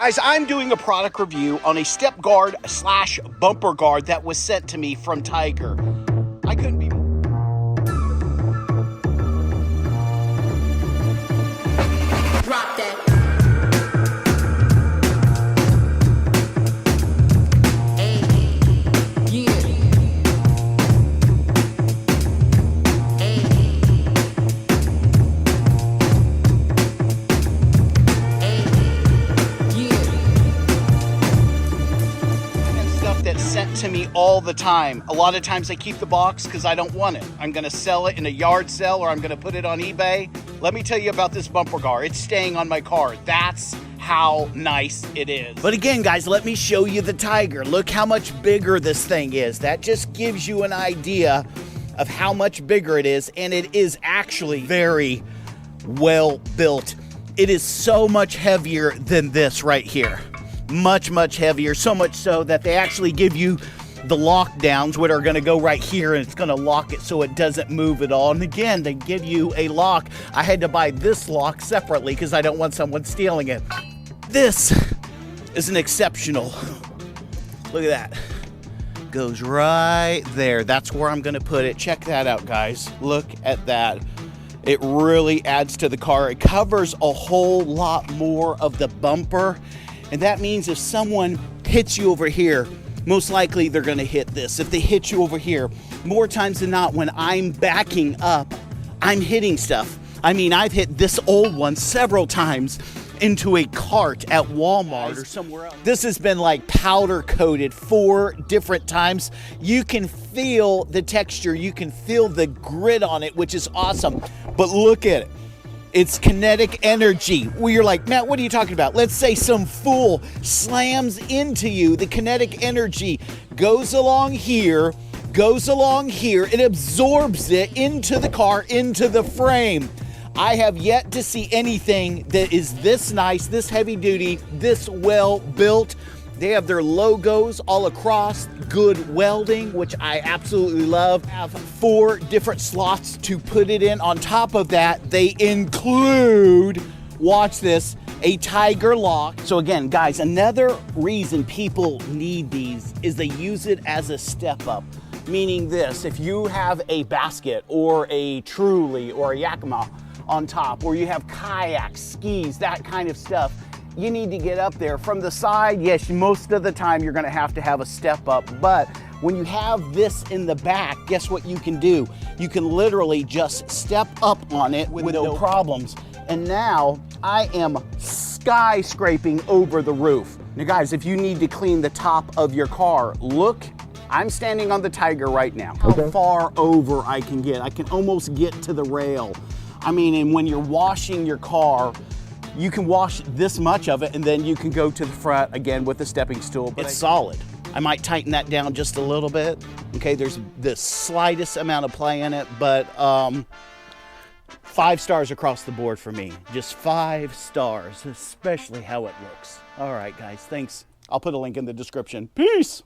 Guys, I'm doing a product review on a step guard slash bumper guard that was sent to me from Tyger. I couldn't be more. Drop that. That's sent to me all the time. A lot of times I keep the box because I don't want it. I'm gonna sell it in a yard sale or I'm gonna put it on eBay. Let me tell you about this bumper guard. It's staying on my car. That's how nice it is. But again, guys, let me show you the Tyger. Look how much bigger this thing is. That just gives you an idea of how much bigger it is, and it is actually very well built. It is so much heavier than this right here. Much, much heavier, so much so that they actually give you the lockdowns, which are gonna go right here, and it's gonna lock it so it doesn't move at all. And again, they give you a lock. I had to buy this lock separately because I don't want someone stealing it. This is an exceptional. Look at that. Goes right there. That's where I'm gonna put it. Check that out, guys. Look at that. It really adds to the car. It covers a whole lot more of the bumper. And that means if someone hits you over here, most likely they're gonna hit this. If they hit you over here, more times than not, when I'm backing up, I'm hitting stuff. I mean, I've hit this old one several times into a cart at Walmart or somewhere else. This has been like powder coated 4 different times. You can feel the texture, you can feel the grit on it, which is awesome. But look at it. It's kinetic energy. Where you're like, Matt, what are you talking about? Let's say some fool slams into you. The kinetic energy goes along here, it absorbs it into the car, into the frame. I have yet to see anything that is this nice, this heavy duty, this well built. They have their logos all across, good welding, which I absolutely love. Have 4 different slots to put it in. On top of that, they include, watch this, a Tyger lock. So again, guys, another reason people need these is they use it as a step up. Meaning this, if you have a basket or a Truly or a Yakima on top, or you have kayaks, skis, that kind of stuff, you need to get up there. From the side, yes, most of the time you're gonna have to have a step up, but when you have this in the back, guess what you can do? You can literally just step up on it with no problems. And now I am skyscraping over the roof. Now guys, if you need to clean the top of your car, look, I'm standing on the Tyger right now. How far over I can get. I can almost get to the rail. I mean, and when you're washing your car, you can wash this much of it and then you can go to the front again with the stepping stool. But it's solid. I might tighten that down just a little bit. Okay, there's the slightest amount of play in it, but 5 stars across the board for me. Just 5 stars, especially how it looks. All right, guys, thanks. I'll put a link in the description. Peace.